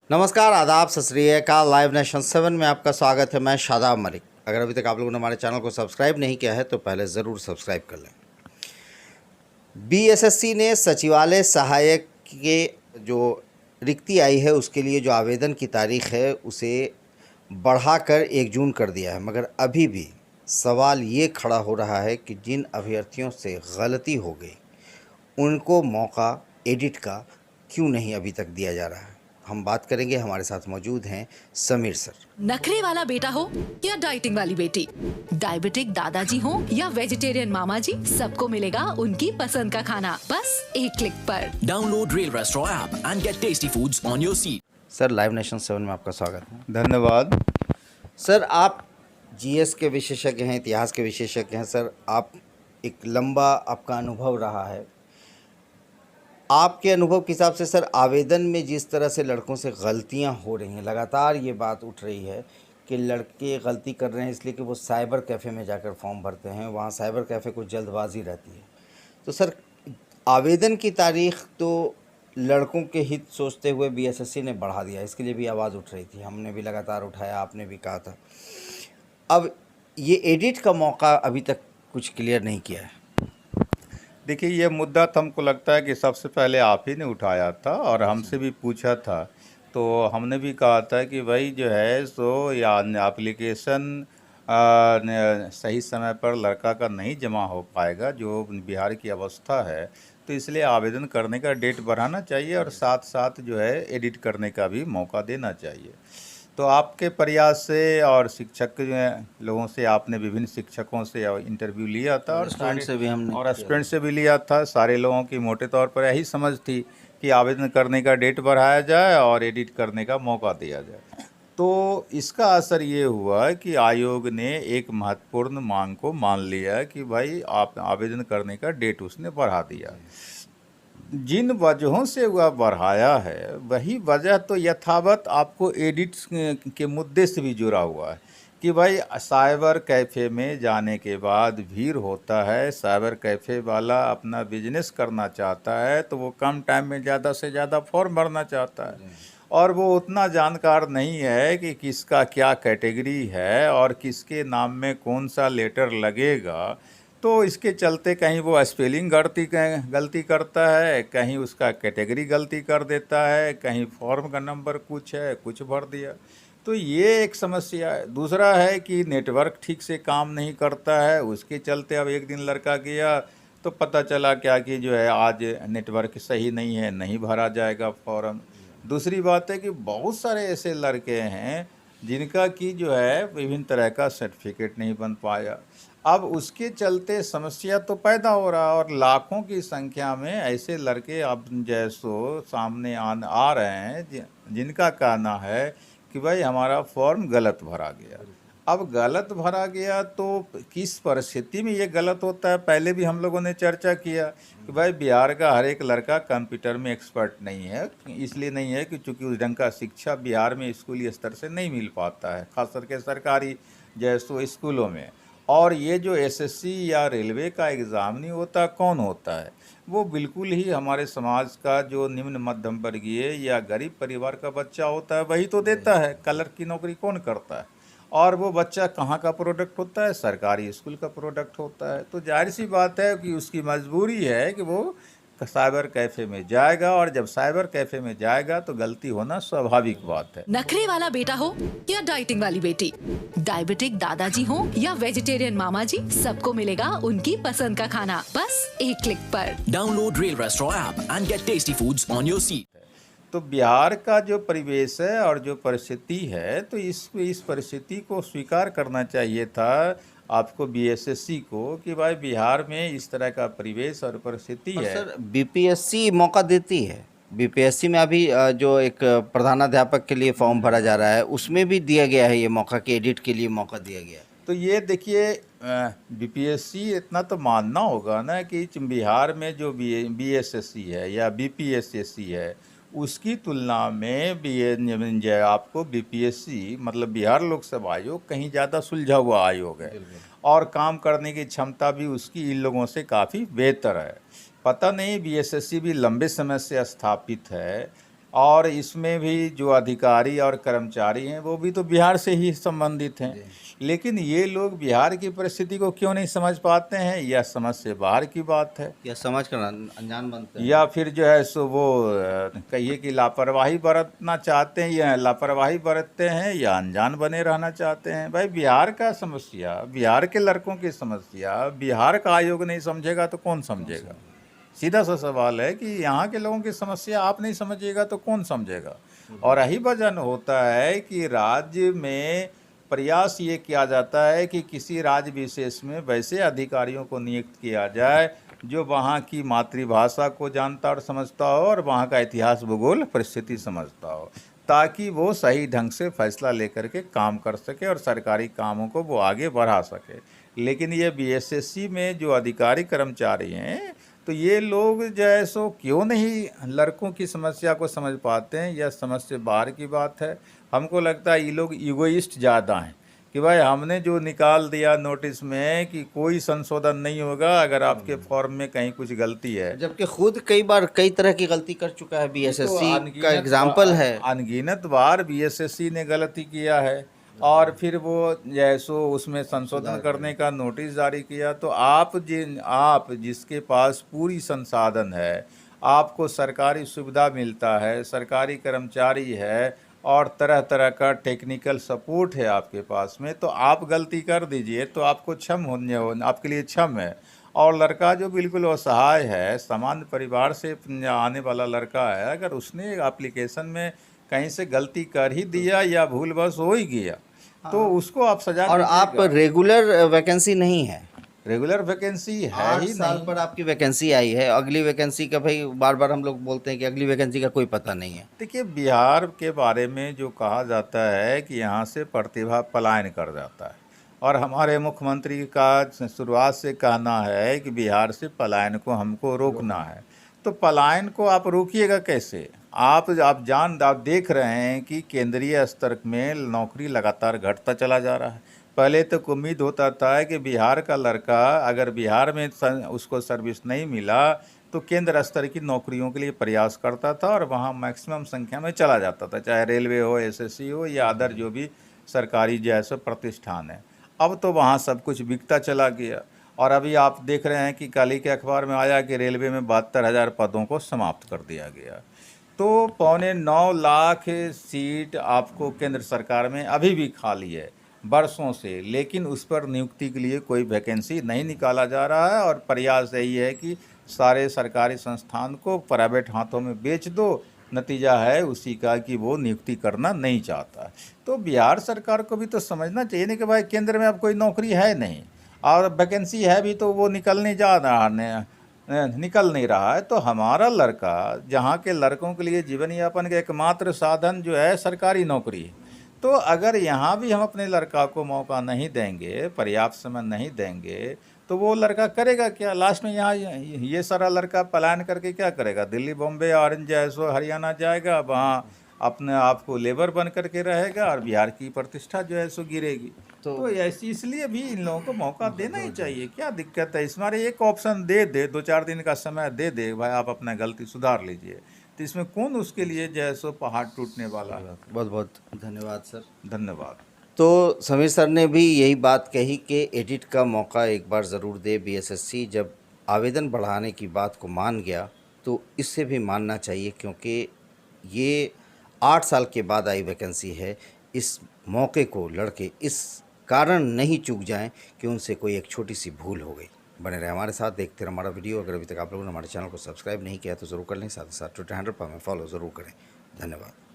नमस्कार, आदाब, सत श्री अकाल। लाइव नेशन 7 में आपका स्वागत है। मैं शादाब मलिक। अगर अभी तक आप लोगों ने हमारे चैनल को सब्सक्राइब नहीं किया है तो पहले ज़रूर सब्सक्राइब कर लें। बीएसएससी ने सचिवालय सहायक के जो रिक्ति आई है उसके लिए जो आवेदन की तारीख है उसे बढ़ाकर 1 जून कर दिया है, मगर अभी भी सवाल ये खड़ा हो रहा है कि जिन अभ्यर्थियों से गलती हो गई उनको मौका एडिट का क्यों नहीं अभी तक दिया जा रहा है। हम बात करेंगे, हमारे साथ मौजूद हैं समीर सर। नखरे वाला बेटा हो या डाइटिंग वाली बेटी, डायबिटिक दादाजी हो या वेजिटेरियन मामा जी, सबको मिलेगा उनकी पसंद का खाना बस एक क्लिक पर। Download Rail Restaurant app and get tasty foods on your seat. Sir, live nation 7 में आपका स्वागत है। धन्यवाद। सर, आप जीएस के विशेषज्ञ हैं, इतिहास के विशेषज्ञ हैं। सर, आप एक लंबा आपका अनुभव रहा है। आपके अनुभव के हिसाब से सर, आवेदन में जिस तरह से लड़कों से गलतियां हो रही हैं, लगातार ये बात उठ रही है कि लड़के गलती कर रहे हैं इसलिए कि वो साइबर कैफ़े में जाकर फॉर्म भरते हैं, वहाँ साइबर कैफ़े को जल्दबाजी रहती है। तो सर, आवेदन की तारीख तो लड़कों के हित सोचते हुए बीएसएससी ने बढ़ा दिया, इसके लिए भी आवाज़ उठ रही थी, हमने भी लगातार उठाया, आपने भी कहा था। अब ये एडिट का मौका अभी तक कुछ क्लियर नहीं किया है। देखिए, ये मुद्दा तो हमको लगता है कि सबसे पहले आप ही ने उठाया था और हमसे भी पूछा था। तो हमने भी कहा था कि भाई जो है सो या एप्लीकेशन सही समय पर लड़का का नहीं जमा हो पाएगा, जो बिहार की अवस्था है। तो इसलिए आवेदन करने का डेट बढ़ाना चाहिए और साथ साथ जो है एडिट करने का भी मौका देना चाहिए। तो आपके प्रयास से और शिक्षक लोगों से, आपने विभिन्न शिक्षकों से इंटरव्यू लिया था और स्टूडेंट से भी हमने और स्टूडेंट से भी लिया था। सारे लोगों की मोटे तौर पर यही समझ थी कि आवेदन करने का डेट बढ़ाया जाए और एडिट करने का मौका दिया जाए। तो इसका असर ये हुआ कि आयोग ने एक महत्वपूर्ण मांग को मान लिया कि भाई आप आवेदन करने का डेट उसने बढ़ा दिया। जिन वजहों से वह बढ़ाया है वही वजह तो यथावत आपको एडिट के मुद्दे से भी जुड़ा हुआ है कि भाई साइबर कैफ़े में जाने के बाद भीड़ होता है, साइबर कैफ़े वाला अपना बिजनेस करना चाहता है तो वो कम टाइम में ज़्यादा से ज़्यादा फॉर्म भरना चाहता है और वो उतना जानकार नहीं है कि किसका क्या कैटेगरी है और किसके नाम में कौन सा लेटर लगेगा। तो इसके चलते कहीं वो स्पेलिंग गलती करता है, कहीं उसका कैटेगरी गलती कर देता है, कहीं फॉर्म का नंबर कुछ है, कुछ भर दिया। तो ये एक समस्या है। दूसरा है कि नेटवर्क ठीक से काम नहीं करता है, उसके चलते अब एक दिन लड़का गया तो पता चला क्या कि जो है आज नेटवर्क सही नहीं है, नहीं भरा जाएगा फॉर्म। दूसरी बात है कि बहुत सारे ऐसे लड़के हैं जिनका कि जो है विभिन्न तरह का सर्टिफिकेट नहीं बन पाया। अब उसके चलते समस्या तो पैदा हो रहा है और लाखों की संख्या में ऐसे लड़के अब जैसो सामने आ रहे हैं जिनका कहना है कि भाई हमारा फॉर्म गलत भरा गया। अब गलत भरा गया तो किस परिस्थिति में ये गलत होता है, पहले भी हम लोगों ने चर्चा किया कि भाई बिहार का हर एक लड़का कंप्यूटर में एक्सपर्ट नहीं है। इसलिए नहीं है कि चूँकि उस ढंग का शिक्षा बिहार में स्कूली स्तर से नहीं मिल पाता है, खास करके सरकारी जैसो स्कूलों में। और ये जो एसएससी या रेलवे का एग्ज़ाम नहीं होता, कौन होता है? वो बिल्कुल ही हमारे समाज का जो निम्न मध्यम वर्गीय या गरीब परिवार का बच्चा होता है वही तो देता है। क्लर्क की नौकरी कौन करता है? और वो बच्चा कहाँ का प्रोडक्ट होता है? सरकारी स्कूल का प्रोडक्ट होता है। तो जाहिर सी बात है कि उसकी मजबूरी है कि वो साइबर कैफ़े में जाएगा और जब साइबर कैफ़े में जाएगा तो गलती होना स्वाभाविक बात है। नखरे वाला बेटा हो या डाइटिंग वाली बेटी, डायबिटिक दादाजी हो या वेजिटेरियन मामा जी, सबको मिलेगा उनकी पसंद का खाना बस एक क्लिक पर। Download Rail Restaurant app and get tasty foods on your seat. तो बिहार का जो परिवेश है और जो परिस्थिति है तो इस परिस्थिति को स्वीकार करना चाहिए था आपको, बीएसएससी को, कि भाई बिहार में इस तरह का परिवेश और परिस्थिति है। सर, बीपीएससी मौका देती है। बीपीएससी में अभी जो एक प्रधानाध्यापक के लिए फॉर्म भरा जा रहा है उसमें भी दिया गया है ये मौका कि एडिट के लिए मौका दिया गया है। तो ये देखिए, बीपीएससी इतना तो मानना होगा ना कि बिहार में जो बीएसएससी है या बीपीएससी है उसकी तुलना में आपको बीपीएससी मतलब बिहार लोक सेवा आयोग कहीं ज़्यादा सुलझा हुआ आयोग है और काम करने की क्षमता भी उसकी इन लोगों से काफ़ी बेहतर है। पता नहीं बीएसएससी भी लंबे समय से स्थापित है और इसमें भी जो अधिकारी और कर्मचारी हैं वो भी तो बिहार से ही संबंधित हैं, लेकिन ये लोग बिहार की परिस्थिति को क्यों नहीं समझ पाते हैं, यह समझ से बाहर की बात है। या समझ कर अनजान बनते हैं, या फिर जो है सो वो कहिए कि लापरवाही बरतना चाहते हैं, या लापरवाही बरतते हैं, या अनजान बने रहना चाहते हैं। भाई बिहार का समस्या, बिहार के लड़कों की समस्या बिहार का आयोग नहीं समझेगा तो कौन समझेगा। सीधा सा सवाल है कि यहाँ के लोगों की समस्या आप नहीं समझिएगा तो कौन समझेगा। और यही वजह होता है कि राज्य में प्रयास ये किया जाता है कि किसी राज्य विशेष में वैसे अधिकारियों को नियुक्त किया जाए जो वहाँ की मातृभाषा को जानता और समझता हो और वहाँ का इतिहास भूगोल परिस्थिति समझता हो, ताकि वो सही ढंग से फैसला लेकर के काम कर सके और सरकारी कामों को वो आगे बढ़ा सके। लेकिन ये बीएसएससी में जो अधिकारी कर्मचारी हैं तो ये लोग जो है सो क्यों नहीं लड़कों की समस्या को समझ पाते हैं, यह समझ से बाहर की बात है। हमको लगता है ये लोग ईगोइस्ट ज़्यादा हैं कि भाई हमने जो निकाल दिया नोटिस में कि कोई संशोधन नहीं होगा अगर आपके फॉर्म में कहीं कुछ गलती है, जबकि खुद कई बार कई तरह की गलती कर चुका है। बीएसएससी का एग्जाम्पल है, अनगिनत बार बीएसएससी ने गलती किया है और फिर वो जैसो उसमें संशोधन करने का नोटिस जारी किया। तो आप जिसके पास पूरी संसाधन है, आपको सरकारी सुविधा मिलता है, सरकारी कर्मचारी है और तरह तरह का टेक्निकल सपोर्ट है आपके पास में, तो आप गलती कर दीजिए तो आपको आपके लिए क्षम है। और लड़का जो बिल्कुल असहाय है, सामान्य परिवार से आने वाला लड़का है, अगर उसने एप्लीकेशन में कहीं से गलती कर ही दिया या भूलवश हो ही गया तो उसको आप सजा और आप रेगुलर वैकेंसी नहीं है, रेगुलर वैकेंसी है 8 ही साल नहीं। पर आपकी वैकेंसी आई है, अगली वैकेंसी का भाई बार बार हम लोग बोलते हैं कि अगली वैकेंसी का कोई पता नहीं है। देखिए बिहार के बारे में जो कहा जाता है कि यहाँ से प्रतिभा पलायन कर जाता है, और हमारे मुख्यमंत्री का शुरुआत से कहना है कि बिहार से पलायन को हमको रोकना है। तो पलायन को आप रोकिएगा कैसे? आप देख रहे हैं कि केंद्रीय स्तर में नौकरी लगातार घटता चला जा रहा है। पहले तो उम्मीद होता था कि बिहार का लड़का अगर बिहार में उसको सर्विस नहीं मिला तो केंद्र स्तर की नौकरियों के लिए प्रयास करता था और वहाँ मैक्सिमम संख्या में चला जाता था, चाहे रेलवे हो, एसएससी हो या अदर जो भी सरकारी जैसे प्रतिष्ठान है। अब तो वहाँ सब कुछ बिकता चला गया और अभी आप देख रहे हैं कि कल ही के अखबार में आया कि रेलवे में 72,000 पदों को समाप्त कर दिया गया। तो 9.25 लाख सीट आपको केंद्र सरकार में अभी भी खाली है बरसों से, लेकिन उस पर नियुक्ति के लिए कोई वैकेंसी नहीं निकाला जा रहा है और प्रयास यही है कि सारे सरकारी संस्थान को प्राइवेट हाथों में बेच दो। नतीजा है उसी का कि वो नियुक्ति करना नहीं चाहता। तो बिहार सरकार को भी तो समझना चाहिए ना कि भाई केंद्र में अब कोई नौकरी है नहीं और वैकेंसी है भी तो वो निकल नहीं रहा है। तो हमारा लड़का, जहाँ के लड़कों के लिए जीवन यापन का एकमात्र साधन जो है सरकारी नौकरी है, तो अगर यहाँ भी हम अपने लड़का को मौका नहीं देंगे, पर्याप्त समय नहीं देंगे, तो वो लड़का करेगा क्या? लास्ट में यहाँ ये सारा लड़का पलायन करके क्या करेगा? दिल्ली, बॉम्बे, ऑरेंज जैसो हरियाणा जाएगा, वहाँ अपने आप को लेबर बन करके रहेगा और बिहार की प्रतिष्ठा जो है सो गिरेगी। तो ऐसी इसलिए भी इन लोगों को मौका देना ही चाहिए। क्या दिक्कत है? इसमें एक ऑप्शन दे 2-4 दिन का समय दे भाई आप अपना गलती सुधार लीजिए, तो इसमें कौन उसके लिए जो है सो पहाड़ टूटने वाला है। बहुत बहुत धन्यवाद सर। धन्यवाद। तो समीर सर ने भी यही बात कही कि एडिट का मौका एक बार ज़रूर दे। बीएसएससी जब आवेदन बढ़ाने की बात को मान गया तो इससे भी मानना चाहिए, क्योंकि ये 8 साल के बाद आई वैकेंसी है। इस मौके को लड़के इस कारण नहीं चूक जाएं कि उनसे कोई एक छोटी सी भूल हो गई। बने रहे हमारे साथ, देखते रहे हमारा वीडियो। अगर अभी तक आप लोगों ने हमारे चैनल को सब्सक्राइब नहीं किया तो ज़रूर कर लें, साथ ही साथ ट्विटर हैंडल पर हमें फॉलो ज़रूर करें। धन्यवाद।